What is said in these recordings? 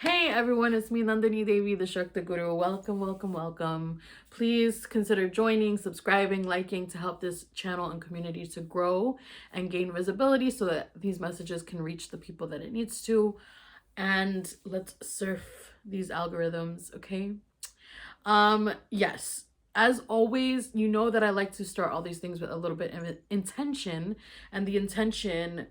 Hey everyone, it's me Nandini Devi, the Shakti Guru. Welcome, welcome, welcome. Please consider joining, subscribing, liking to help this channel and community to grow and gain visibility so that these messages can reach the people that it needs to. And let's surf these algorithms, okay? Yes. As always, you know that I like to start all these things with a little bit of intention, and the intention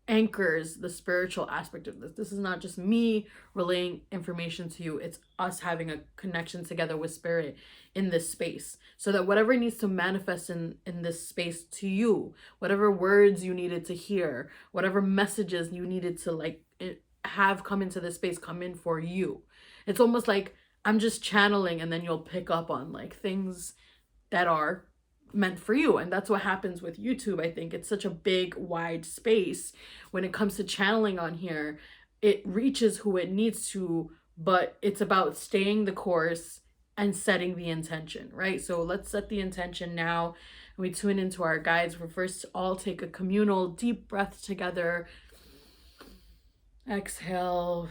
anchors the spiritual aspect of this. This is not just me relaying information to you, it's us having a connection together with spirit in this space, so that whatever needs to manifest in this space to you, whatever words you needed to hear, whatever messages you needed to have come into this space, come in for you. It's almost like I'm just channeling, and then you'll pick up on like things that are meant for you. And that's what happens with YouTube. I think it's such a big, wide space when it comes to channeling on here. It reaches who it needs to, but it's about staying the course and setting the intention, right? So let's set the intention now. We tune into our guides. We'll first all take a communal deep breath together. Exhale.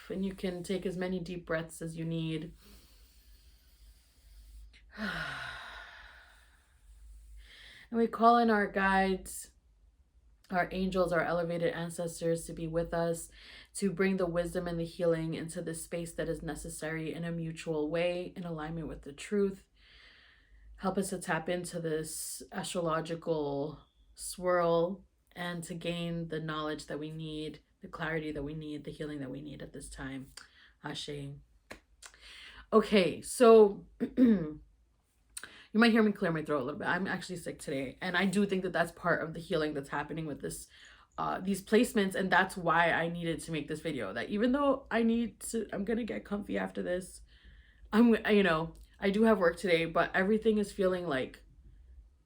And you can take as many deep breaths as you need. And we call in our guides, our angels, our elevated ancestors to be with us, to bring the wisdom and the healing into the space that is necessary in a mutual way, in alignment with the truth. Help us to tap into this astrological swirl and to gain the knowledge that we need, the clarity that we need, the healing that we need at this time. Ashe. Okay, so you might hear me clear my throat a little bit. I'm actually sick today, and I do think that that's part of the healing that's happening with this, these placements, and that's why I needed to make this video. That even though I'm gonna get comfy after this. I do have work today, but everything is feeling like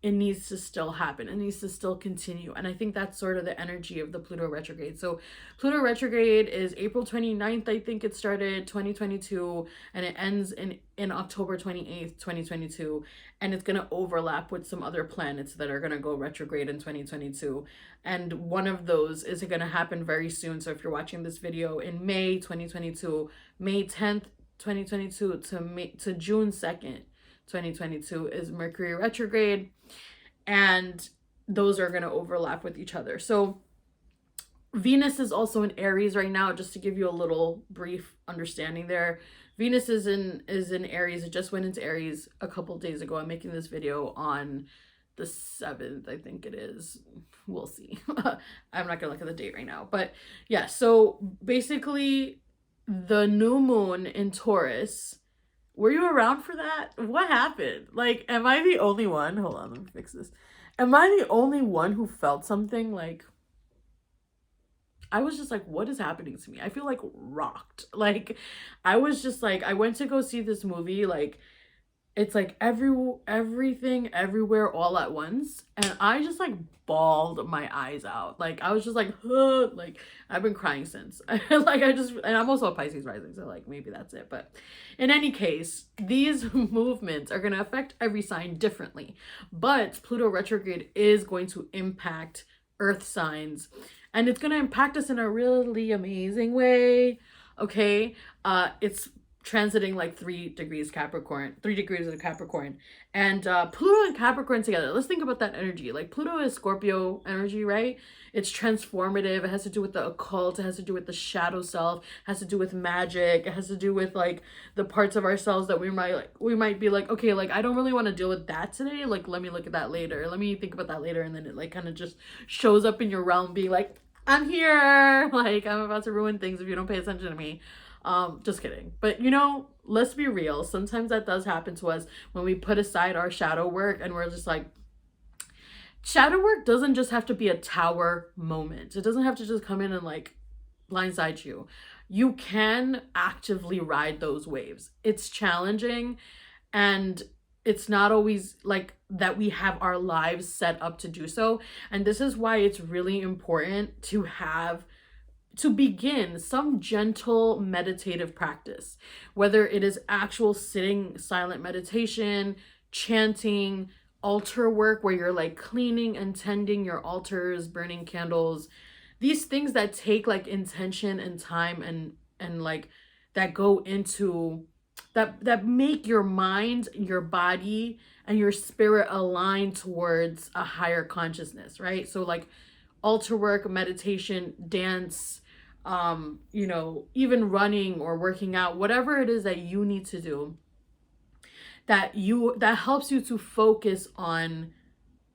it needs to still happen. It needs to still continue. And I think that's sort of the energy of the Pluto Retrograde. So Pluto Retrograde is April 29th, I think it started, 2022, and it ends in October 28th, 2022. And it's going to overlap with some other planets that are going to go retrograde in 2022. And one of those is going to happen very soon. So if you're watching this video in May 2022, May 10th, 2022 to June 2nd, 2022 is Mercury Retrograde, and those are going to overlap with each other. So Venus is also in Aries right now, just to give you a little brief understanding there. Venus is in Aries. It just went into Aries a couple days ago. I'm making this video on the 7th, I think it is. We'll see. I'm not gonna look at the date right now, but yeah, so basically the new moon in Taurus. Were you around for that? What happened? Like, am I the only one? Hold on, let me fix this. Am I the only one who felt something like, I was just like, what is happening to me? I feel like rocked. Like, I was just like, I went to go see this movie, like, it's like everything everywhere all at once, and I just like bawled my eyes out. Like, I was just like, huh, like I've been crying since. And I'm also a Pisces rising, so like maybe that's it. But in any case, these movements are going to affect every sign differently, but Pluto retrograde is going to impact earth signs, and it's going to impact us in a really amazing way. Okay, it's transiting like 3 degrees of Capricorn, and Pluto and Capricorn together. Let's think about that energy. Like, Pluto is Scorpio energy, right? It's transformative. It has to do with the occult. It has to do with the shadow self. It has to do with magic. It has to do with like the parts of ourselves that we might be like, okay, like I don't really want to deal with that today. Like, let me look at that later. Let me think about that later. And then it like kind of just shows up in your realm being like, I'm here. Like, I'm about to ruin things if you don't pay attention to me. Just kidding. But let's be real. Sometimes that does happen to us when we put aside our shadow work, and we're just like, shadow work doesn't just have to be a tower moment. It doesn't have to just come in and like blindside you. You can actively ride those waves. It's challenging, and it's not always like that we have our lives set up to do so. And this is why it's really important to begin some gentle meditative practice, whether it is actual sitting silent meditation, chanting, altar work where you're like cleaning and tending your altars, burning candles, these things that take like intention and time and like that go into that make your mind, your body, and your spirit align towards a higher consciousness, right? So like altar work, meditation, dance, you know, even running or working out, whatever it is that you need to do, that helps you to focus on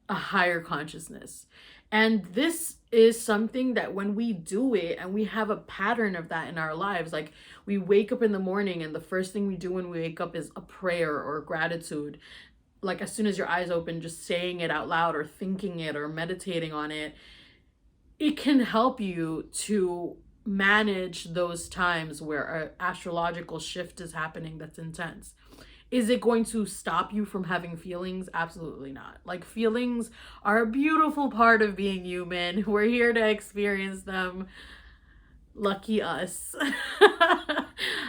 a higher consciousness. And this is something that when we do it and we have a pattern of that in our lives, like we wake up in the morning and the first thing we do when we wake up is a prayer or gratitude. Like as soon as your eyes open, just saying it out loud or thinking it or meditating on it, it can help you to manage those times where an astrological shift is happening that's intense. Is it going to stop you from having feelings? Absolutely not. Like, feelings are a beautiful part of being human. We're here to experience them. Lucky us.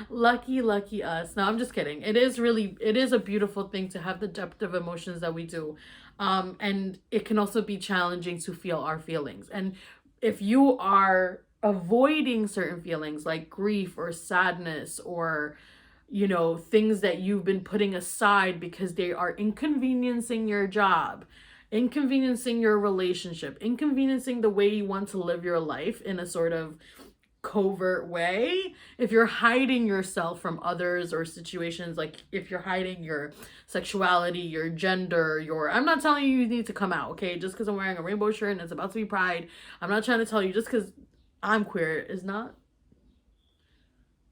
Lucky us. No, I'm just kidding. It is a beautiful thing to have the depth of emotions that we do. And it can also be challenging to feel our feelings. And if you are avoiding certain feelings like grief or sadness or, you know, things that you've been putting aside because they are inconveniencing your job, inconveniencing your relationship, inconveniencing the way you want to live your life in a sort of covert way, if you're hiding yourself from others or situations, like if you're hiding your sexuality, your gender, I'm not telling you need to come out, okay? Just because I'm wearing a rainbow shirt and it's about to be Pride, I'm not trying to tell you just because I'm queer is not.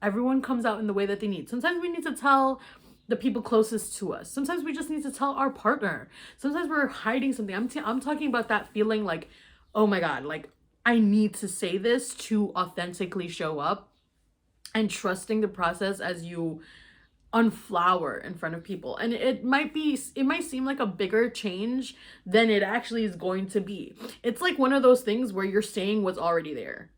Everyone comes out in the way that they need. Sometimes we need to tell the people closest to us. Sometimes we just need to tell our partner. Sometimes we're hiding something. I'm talking about that feeling like, oh my God, like I need to say this to authentically show up, and trusting the process as you unflower in front of people. And it might seem like a bigger change than it actually is going to be. It's like one of those things where you're saying what's already there.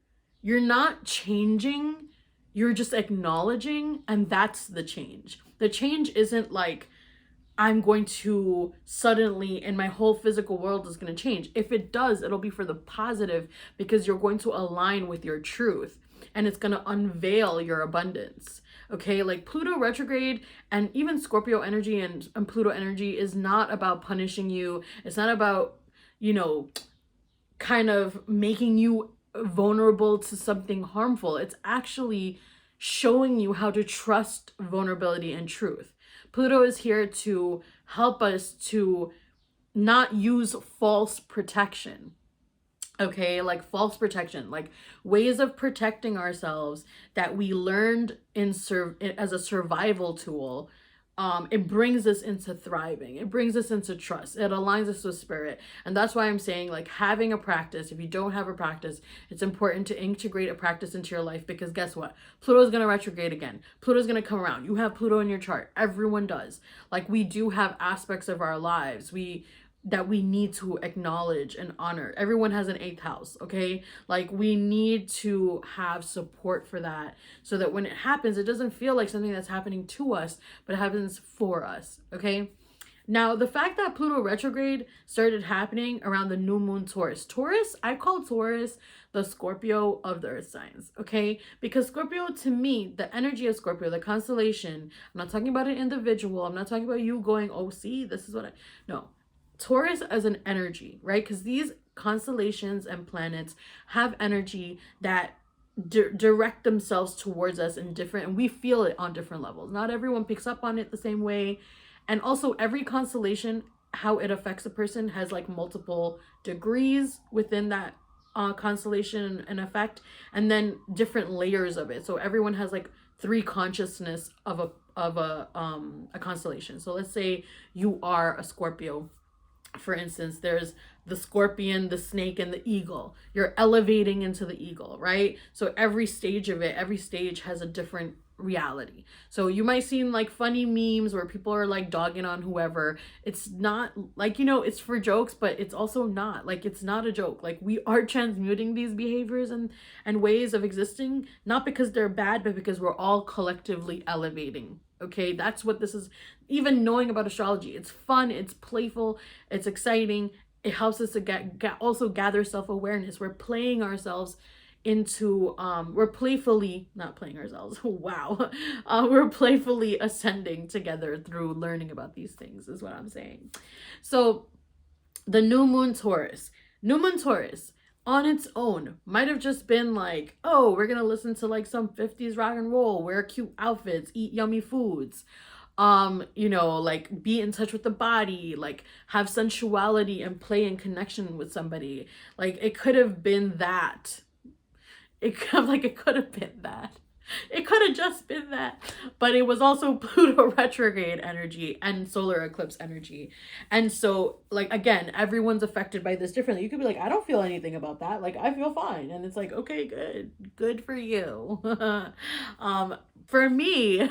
You're not changing, you're just acknowledging, and that's the change. The change isn't like I'm going to suddenly, and my whole physical world is going to change. If it does, it'll be for the positive, because you're going to align with your truth and it's going to unveil your abundance. Okay, like Pluto retrograde and even Scorpio energy and Pluto energy is not about punishing you. It's not about, you know, kind of making you vulnerable to something harmful. It's actually showing you how to trust vulnerability and truth. Pluto is here to help us to not use false protection. Okay, like false protection, like ways of protecting ourselves that we learned as a survival tool. It brings us into thriving. It brings us into trust. It aligns us with spirit. And that's why I'm saying, like, having a practice, if you don't have a practice, it's important to integrate a practice into your life, because guess what? Pluto's going to retrograde again. Pluto's going to come around. You have Pluto in your chart. Everyone does. Like, we do have aspects of our lives that we need to acknowledge and honor. Everyone has an 8th house, okay? Like, we need to have support for that, so that when it happens, it doesn't feel like something that's happening to us, but it happens for us, okay? Now, the fact that Pluto retrograde started happening around the new moon Taurus. I call Taurus the Scorpio of the earth signs, okay? Because Scorpio, to me, the energy of Scorpio, the constellation, I'm not talking about an individual. I'm not talking about you going, oh, see, this is what no. Taurus as an energy, right? Because these constellations and planets have energy that direct themselves towards us in different, and we feel it on different levels. Not everyone picks up on it the same way. And also every constellation, how it affects a person has like multiple degrees within that constellation and effect, and then different layers of it. So everyone has like 3 consciousness of a constellation. So let's say you are a Scorpio. For instance, there's the scorpion, the snake, and the eagle. You're elevating into the eagle, right? So every stage has a different reality. So you might see like funny memes where people are like dogging on whoever. It's not like, you know, it's for jokes, but it's also not. Like, it's not a joke. Like, we are transmuting these behaviors and ways of existing, not because they're bad, but because we're all collectively elevating. Okay, that's what this is. Even knowing about astrology, it's fun, it's playful, it's exciting. It helps us to also gather self-awareness. We're playing ourselves into we're playfully not playing ourselves. Wow. We're playfully ascending together through learning about these things is what I'm saying. So the new moon Taurus. New moon Taurus on its own might have just been like, oh, we're gonna listen to like some 50s rock and roll, wear cute outfits, eat yummy foods, you know, like be in touch with the body, like have sensuality and play in connection with somebody. Like it could have been that. It could have been that. It could have just been that. But it was also Pluto retrograde energy and solar eclipse energy. And so, like, again, everyone's affected by this differently. You could be like, I don't feel anything about that. Like, I feel fine. And it's like, okay, good. Good for you. For me,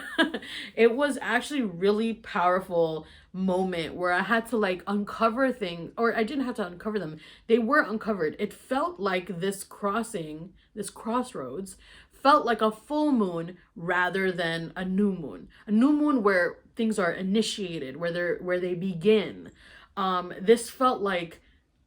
it was actually really powerful moment where I had to like uncover things, or I didn't have to uncover them. They were uncovered. It felt like this crossroads felt like a full moon rather than a new moon. A new moon where things are initiated, where they begin. This felt like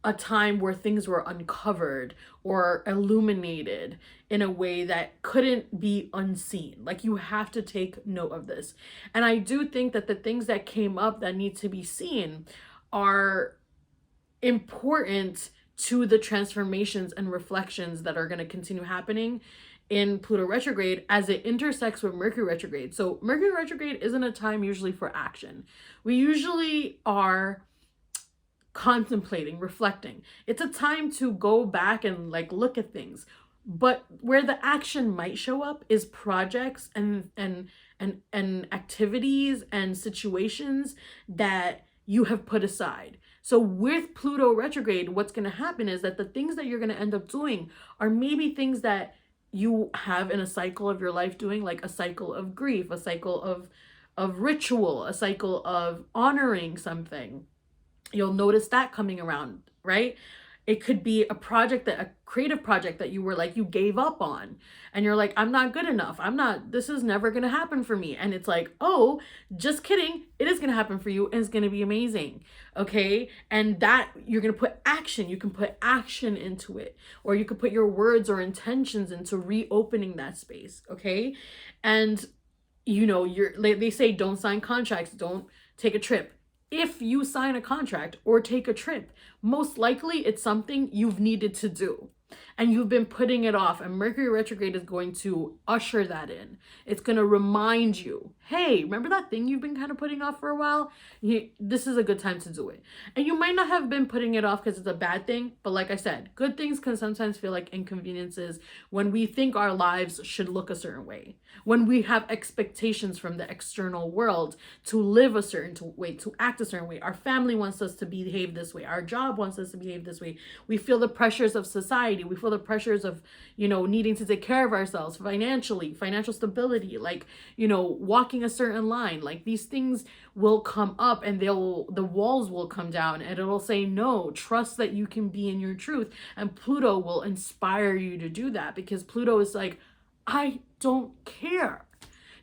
a time where things were uncovered or illuminated in a way that couldn't be unseen. Like you have to take note of this. And I do think that the things that came up that need to be seen are important to the transformations and reflections that are going to continue happening in Pluto retrograde as it intersects with Mercury retrograde. So Mercury retrograde isn't a time usually for action. We usually are contemplating, reflecting. It's a time to go back and like look at things. But where the action might show up is projects and activities and situations that you have put aside. So with Pluto retrograde, what's going to happen is that the things that you're going to end up doing are maybe things that you have in a cycle of your life doing, like a cycle of grief, a cycle of ritual, a cycle of honoring something. You'll notice that coming around, right? It could be a creative project that you were like, you gave up on and you're like, I'm not good enough. This is never going to happen for me. And it's like, oh, just kidding. It is going to happen for you and it's going to be amazing. Okay. And that you're going to put action. You can put action into it, or you could put your words or intentions into reopening that space. Okay. And you know, they say don't sign contracts, don't take a trip. If you sign a contract or take a trip, most likely it's something you've needed to do and you've been putting it off, and Mercury retrograde is going to usher that in. It's going to remind you, hey, remember that thing you've been kind of putting off for a while? This is a good time to do it. And you might not have been putting it off because it's a bad thing, but like I said, good things can sometimes feel like inconveniences when we think our lives should look a certain way, when we have expectations from the external world to live a certain way, to act a certain way. Our family wants us to behave this way. Our job wants us to behave this way. We feel the pressures of society. We feel the pressures of, you know, needing to take care of ourselves financially, financial stability, like, you know, walking a certain line. Like these things will come up and the walls will come down and it'll say, no, trust that you can be in your truth. And Pluto will inspire you to do that, because Pluto is like, I don't care.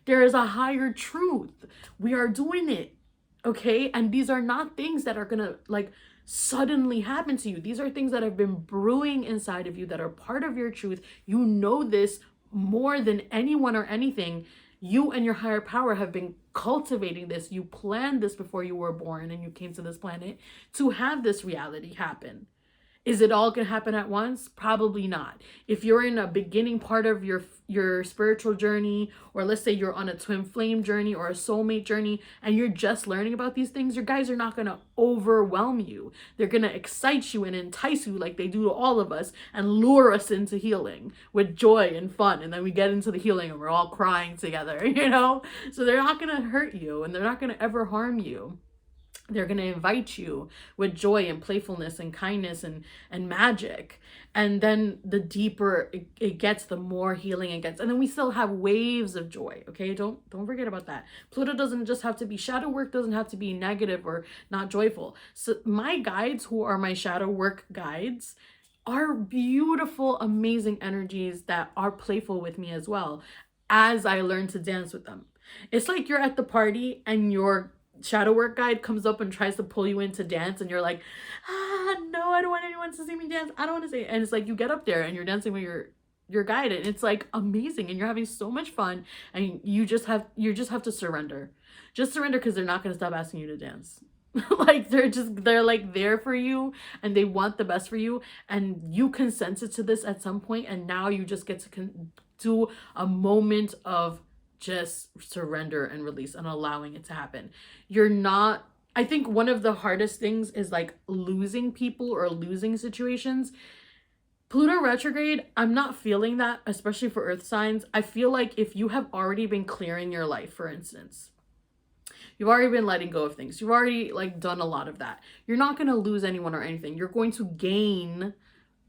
There is a higher truth. We are doing it. Okay. And these are not things that are going to like suddenly happen to you. These are things that have been brewing inside of you that are part of your truth. You know this more than anyone or anything. You and your higher power have been cultivating this. You planned this before you were born and you came to this planet to have this reality happen. Is it all going to happen at once? Probably not. If you're in a beginning part of your spiritual journey, or let's say you're on a twin flame journey or a soulmate journey and you're just learning about these things, your guides are not going to overwhelm you. They're going to excite you and entice you like they do to all of us and lure us into healing with joy and fun. And then we get into the healing and we're all crying together, you know? So they're not going to hurt you and they're not going to ever harm you. They're going to invite you with joy and playfulness and kindness and magic. And then the deeper it gets, the more healing it gets. And then we still have waves of joy. Okay. Don't forget about that. Pluto doesn't just have to be, shadow work doesn't have to be negative or not joyful. So my guides, who are my shadow work guides, are beautiful, amazing energies that are playful with me as well as I learn to dance with them. It's like you're at the party and your shadow work guide comes up and tries to pull you in to dance and you're like, no, I don't want anyone to see me dance. I don't want to say it. And it's like you get up there and you're dancing with your guide, and it's like amazing, and you're having so much fun, and you just have to surrender. Just surrender, because they're not going to stop asking you to dance. Like they're like there for you, and they want the best for you, and you consented to this at some point, and now you just get to do a moment of just surrender and release and allowing it to happen. You're not, I think one of the hardest things is like losing people or losing situations. Pluto retrograde, I'm not feeling that, especially for earth signs. I feel like if you have already been clearing your life, for instance, you've already been letting go of things, you've already like done a lot of that, you're not going to lose anyone or anything. You're going to gain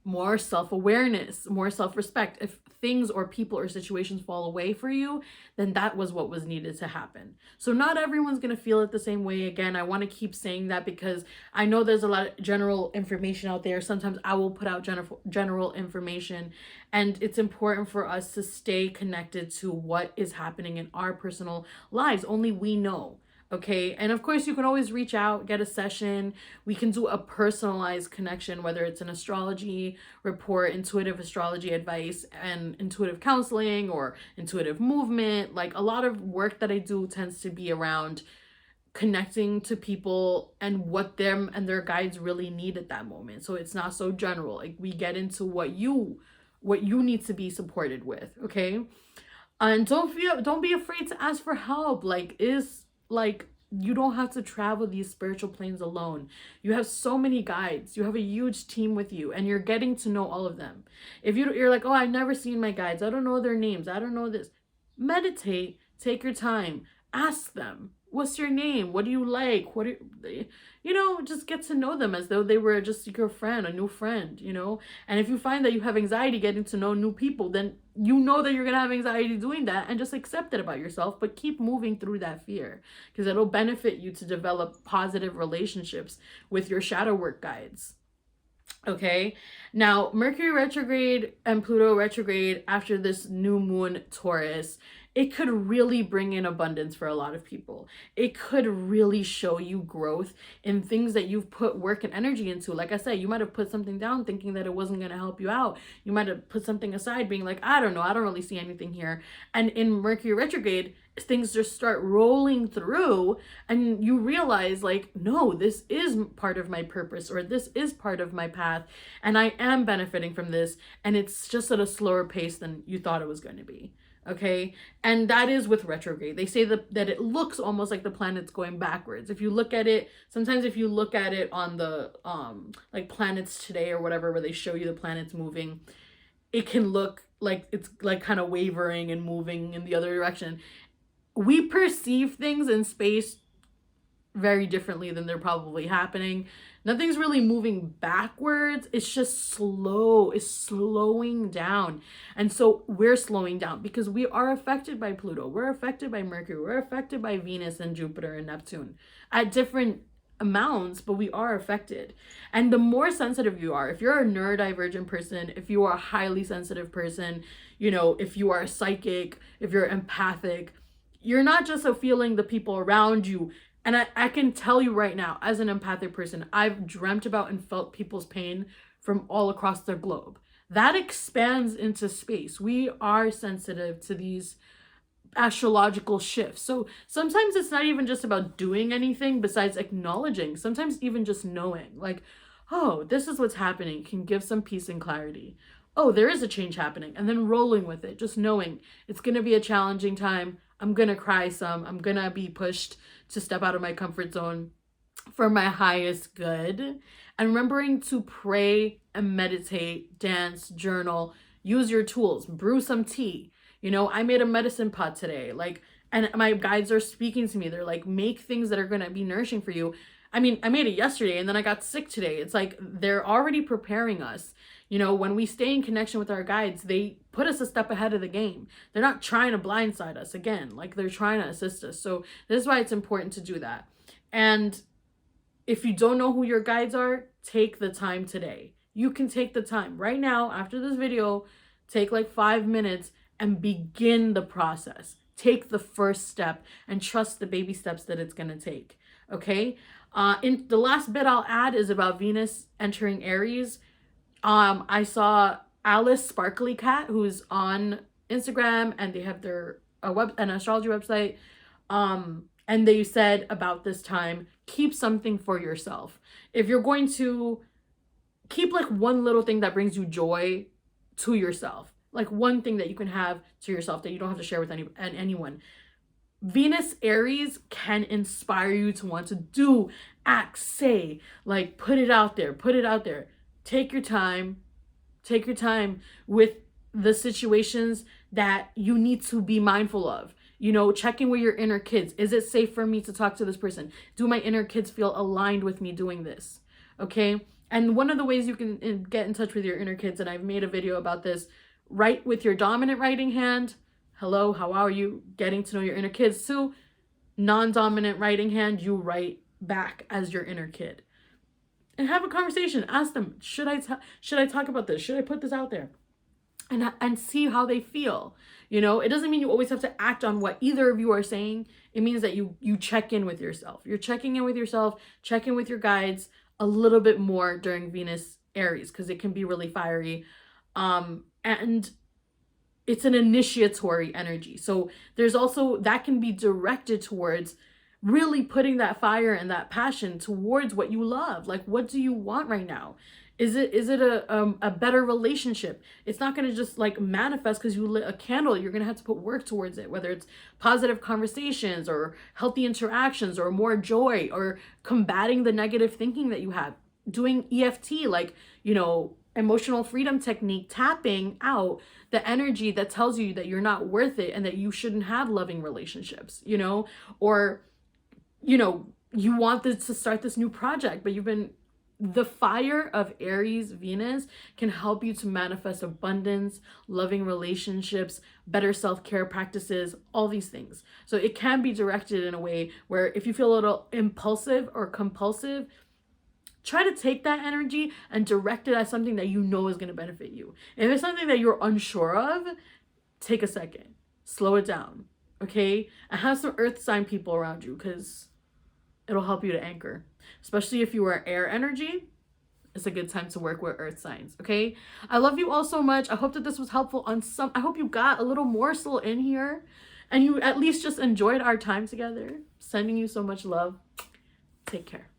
more self-awareness, more self-respect. If things or people or situations fall away for you, then that was what was needed to happen. So not everyone's going to feel it the same way. Again, I want to keep saying that because I know there's a lot of general information out there. Sometimes I will put out general information, and it's important for us to stay connected to what is happening in our personal lives. Only we know. Okay. And of course, you can always reach out, get a session. We can do a personalized connection, whether it's an astrology report, intuitive astrology advice, and intuitive counseling or intuitive movement. Like a lot of work that I do tends to be around connecting to people and what them and their guides really need at that moment. So it's not so general. Like we get into what you need to be supported with. Okay. And don't be afraid to ask for help. Like you don't have to travel these spiritual planes alone. You have so many guides. You have a huge team with you, and you're getting to know all of them. If you're like, oh, I've never seen my guides, I don't know their names, I don't know this. Meditate, take your time, ask them, what's your name? What do you like? Just get to know them as though they were just your friend, a new friend, And if you find that you have anxiety getting to know new people, then you know that you're going to have anxiety doing that, and just accept it about yourself, but keep moving through that fear, because it'll benefit you to develop positive relationships with your shadow work guides. Okay, now Mercury retrograde and Pluto retrograde after this new moon Taurus, it could really bring in abundance for a lot of people. It could really show you growth in things that you've put work and energy into. Like I said, you might have put something down thinking that it wasn't going to help you out. You might have put something aside being like, I don't know, I don't really see anything here. And in Mercury retrograde, things just start rolling through, and you realize like, no, this is part of my purpose, or this is part of my path, and I am benefiting from this, and it's just at a slower pace than you thought it was going to be. Okay, and that is with retrograde. They say that it looks almost like the planet's going backwards. If you look at it, sometimes if you look at it on the like Planets Today or whatever, where they show you the planets moving, it can look like it's like kind of wavering and moving in the other direction. We perceive things in space very differently than they're probably happening. Nothing's really moving backwards. It's just slow. It's slowing down. And so we're slowing down because we are affected by Pluto. We're affected by Mercury. We're affected by Venus and Jupiter and Neptune at different amounts, but we are affected. And the more sensitive you are, if you're a neurodivergent person, if you are a highly sensitive person, if you are a psychic, if you're empathic, you're not just feeling the people around you. And I can tell you right now, as an empathic person, I've dreamt about and felt people's pain from all across the globe. That expands into space. We are sensitive to these astrological shifts. So sometimes it's not even just about doing anything besides acknowledging. Sometimes even just knowing, like, oh, this is what's happening, can give some peace and clarity. Oh, there is a change happening. And then rolling with it, just knowing it's going to be a challenging time. I'm going to cry some. I'm going to be pushed to step out of my comfort zone for my highest good. And remembering to pray and meditate, dance, journal, use your tools, brew some tea. I made a medicine pot today, and my guides are speaking to me. They're like, make things that are going to be nourishing for you. I mean, I made it yesterday and then I got sick today. It's like they're already preparing us. When we stay in connection with our guides, they put us a step ahead of the game. They're not trying to blindside us again. They're trying to assist us. So this is why it's important to do that. And if you don't know who your guides are, take the time today. You can take the time right now after this video, take 5 minutes and begin the process. Take the first step and trust the baby steps that it's going to take. Okay. In the last bit I'll add is about Venus entering Aries. I saw Alice Sparkly Cat, who's on Instagram, and they have an astrology website. And they said about this time, keep something for yourself. If you're going to keep like one little thing that brings you joy to yourself, like one thing that you can have to yourself that you don't have to share with anyone. Venus Aries can inspire you to want to do, act, say, like put it out there, put it out there. Take your time with the situations that you need to be mindful of. You know, checking with your inner kids. Is it safe for me to talk to this person? Do my inner kids feel aligned with me doing this? Okay. And one of the ways you can get in touch with your inner kids, and I've made a video about this, write with your dominant writing hand. Hello, how are you? Getting to know your inner kids too. Non-dominant writing hand, you write back as your inner kid. And have a conversation. Ask them, should I talk about this? Should I put this out there? And see how they feel. You know, it doesn't mean you always have to act on what either of you are saying. It means that you check in with yourself. You're checking in with yourself, check in with your guides a little bit more during Venus Aries, because it can be really fiery. And it's an initiatory energy. So there's also, that can be directed towards really putting that fire and that passion towards what you love. Like, what do you want right now? Is it a better relationship? It's not going to just like manifest because you lit a candle. You're going to have to put work towards it, whether it's positive conversations or healthy interactions or more joy or combating the negative thinking that you have. Doing EFT, like, you know, emotional freedom technique, tapping out the energy that tells you that you're not worth it and that you shouldn't have loving relationships, you know, or, you know, you want this to start this new project, but the fire of Aries Venus can help you to manifest abundance, loving relationships, better self-care practices, all these things. So it can be directed in a way where if you feel a little impulsive or compulsive, try to take that energy and direct it at something that you know is going to benefit you. If it's something that you're unsure of, take a second, slow it down, okay? And have some earth sign people around you, because it'll help you to anchor. Especially if you are air energy, it's a good time to work with earth signs, okay? I love you all so much. I hope that this was helpful I hope you got a little morsel in here and you at least just enjoyed our time together. Sending you so much love. Take care.